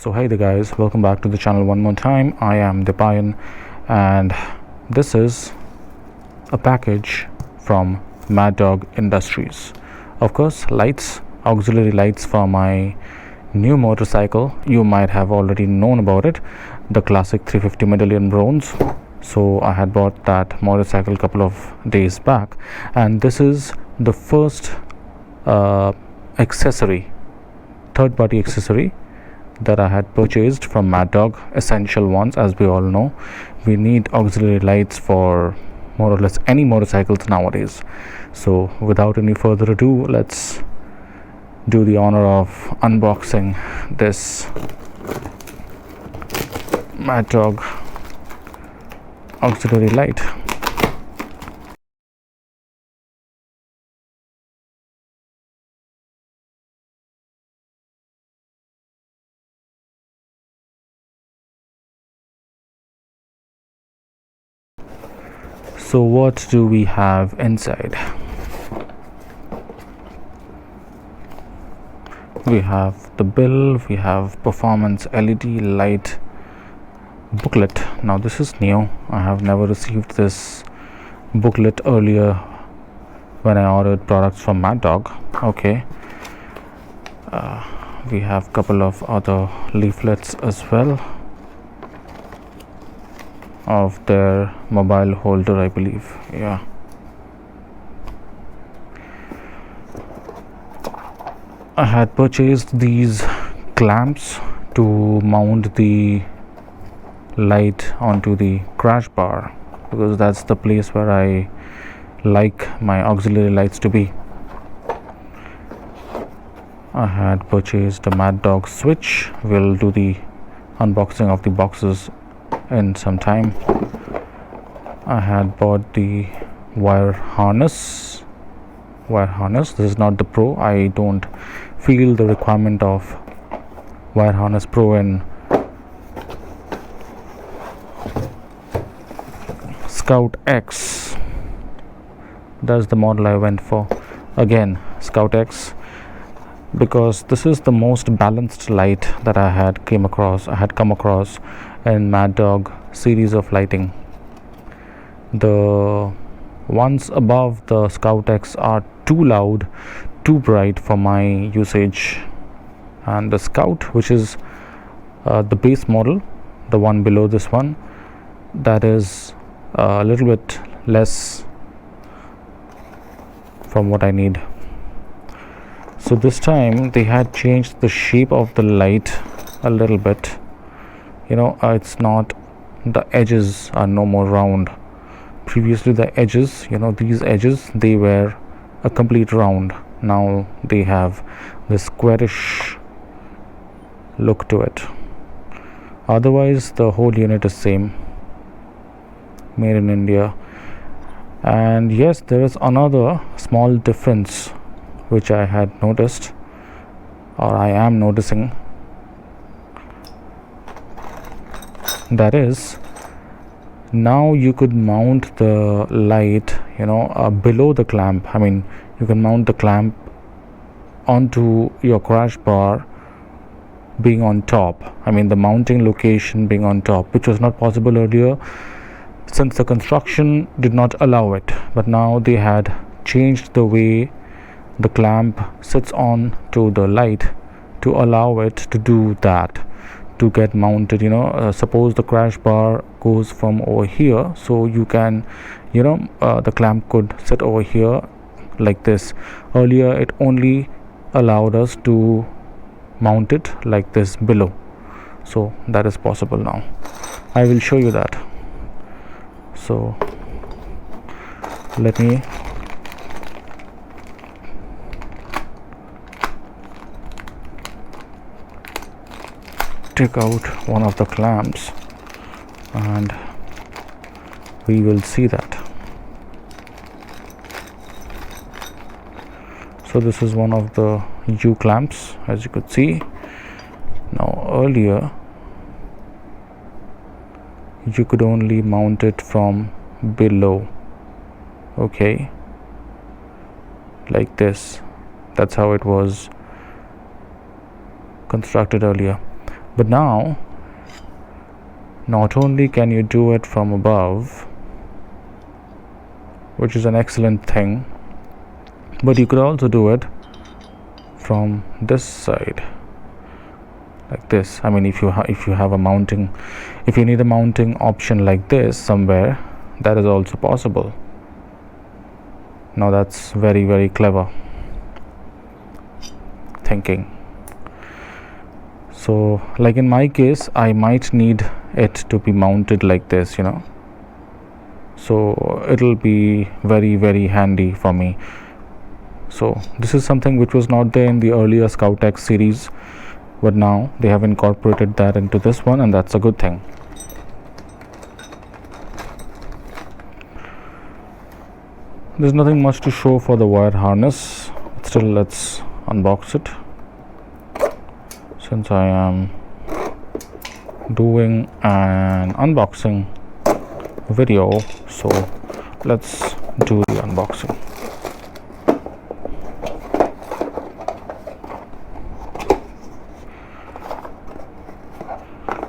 So hey there guys, welcome back to the channel one more time. I am Deepayan and this is a package from Maddog Industries. Of course, lights, auxiliary lights for my new motorcycle. You might have already known about it, the classic 350 medallion bronze. So I had bought that motorcycle a couple of days back, and this is the first accessory, third-party accessory that I had purchased from Maddog. Essential ones, as we all know. We need auxiliary lights for more or less any motorcycles nowadays. So without any further ado, let's do the honor of unboxing this Maddog auxiliary light. So what do we have inside? We have the bill, we have performance LED light booklet. Now this is new. I have never received this booklet earlier when I ordered products from Maddog. Okay. We have couple of other leaflets as well of their mobile holder, I believe. Yeah. I had purchased these clamps to mount the light onto the crash bar, because that's the place where I like my auxiliary lights to be. I had purchased a Maddog switch. We'll do the unboxing of the boxes in some time. I had bought the wire harness. This is not the Pro. I don't feel the requirement of wire harness Pro in Scout X. That's the model I went for. Again, Scout X, because this is the most balanced light that I had come across in Maddog series of lighting. The ones above the Scout X are too loud, too bright for my usage, and the Scout, which is the base model, the one below this one, that is a little bit less from what I need. So this time they had changed the shape of the light a little bit. It's not, the edges are no more round. Previously the edges, these edges, they were a complete round. Now they have this squarish look to it. Otherwise the whole unit is same, made in India. And yes, there is another small difference which I had noticed, or I am noticing. That is, now you could mount the light below the clamp. I mean, you can mount the clamp onto your crash bar being on top. I mean, the mounting location being on top, which was not possible earlier since the construction did not allow it. But now they had changed the way the clamp sits on to the light to allow it to do that, to get mounted. Suppose the crash bar goes from over here, so you can the clamp could sit over here like this. Earlier it only allowed us to mount it like this below, so that is possible now. I will show you that. So let me take out one of the clamps and we will see that. So this is one of the U clamps, as you could see. Now earlier you could only mount it from below, okay, like this. That's how it was constructed earlier. But now, not only can you do it from above, which is an excellent thing, but you could also do it from this side, like this. I mean, if you have a mounting, if you need a mounting option like this somewhere, that is also possible. Now that's very, very clever thinking. So like in my case, I might need it to be mounted like this, so it'll be very, very handy for me. So this is something which was not there in the earlier Scout X series, but now they have incorporated that into this one, and that's a good thing. There's nothing much to show for the wire harness. Still, let's unbox it, since I am doing an unboxing video. So let's do the unboxing.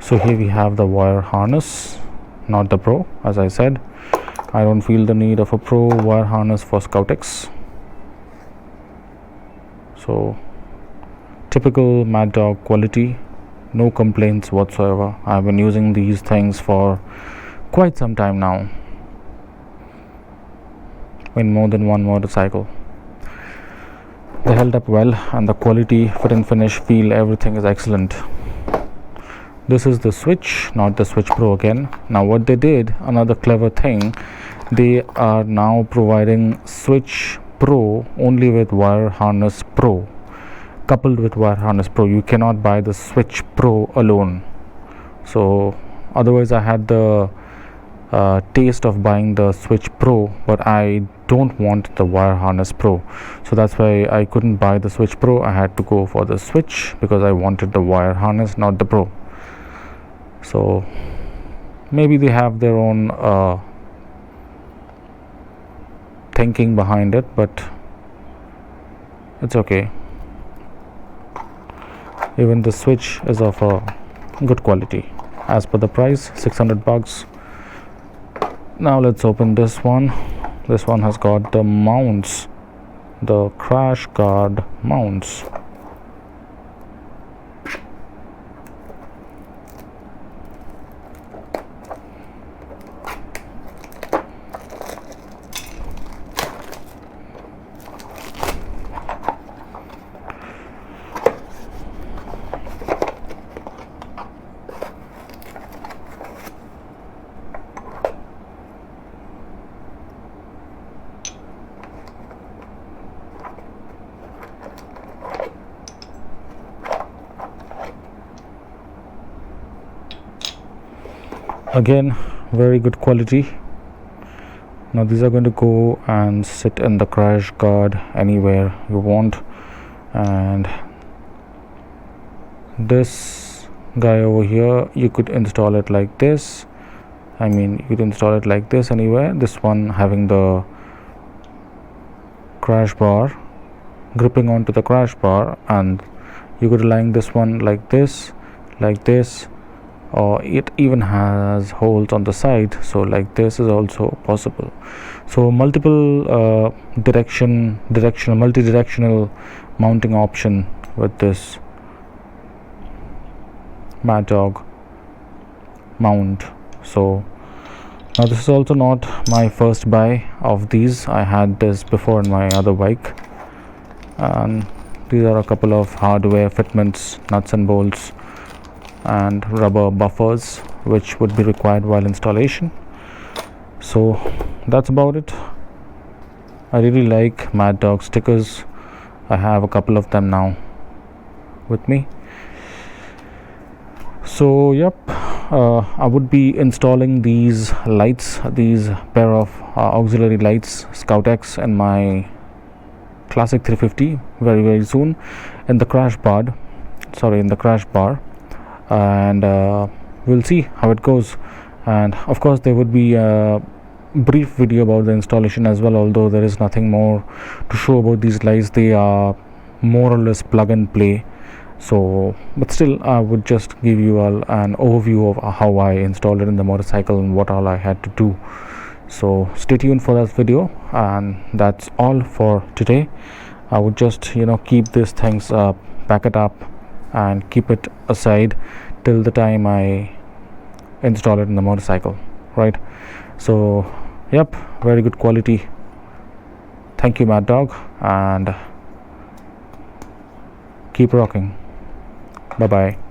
So here we have the wire harness, not the Pro. As I said, I don't feel the need of a Pro wire harness for Scout X. So typical Maddog quality, no complaints whatsoever. I've been using these things for quite some time now, in more than one motorcycle. They held up well, and the quality, fit and finish, feel, everything is excellent. This is the Switch, not the Switch Pro again. Now what they did, another clever thing, they are now providing Switch Pro only with wire harness Pro, coupled with wire harness Pro. You cannot buy the Switch Pro alone. So otherwise I had the taste of buying the Switch Pro, but I don't want the wire harness Pro, so that's why I couldn't buy the Switch Pro. I had to go for the Switch because I wanted the wire harness, not the Pro. So maybe they have their own thinking behind it, but it's okay. Even the Switch is of a good quality. As per the price, $600. Now let's open this one. This one has got the mounts, the crash guard mounts. Again, very good quality. Now these are going to go and sit in the crash guard anywhere you want, and this guy over here, you could install it like this. I mean, you could install it like this anywhere. This one having the crash bar, gripping onto the crash bar, and you could align this one like this, or it even has holes on the side, so like this is also possible. So multiple multi-directional mounting option with this Maddog mount. So now this is also not my first buy of these. I had this before in my other bike, and these are a couple of hardware fitments, nuts and bolts, and rubber buffers which would be required while installation. So that's about it. I really like Maddog stickers. I have a couple of them now with me. So yep, I would be installing these lights, these pair of auxiliary lights, Scout X, in my Classic 350 very, very soon in the crash bar, and we'll see how it goes. And of course there would be a brief video about the installation as well, although there is nothing more to show about these lights. They are more or less plug and play, So but still I would just give you all an overview of how I installed it in the motorcycle and what all I had to do. So stay tuned for that video, and that's all for today. I would just keep these things up, pack it up and keep it aside till the time I install it in the motorcycle, right? So yep, very good quality. Thank you, Maddog, and keep rocking. Bye bye.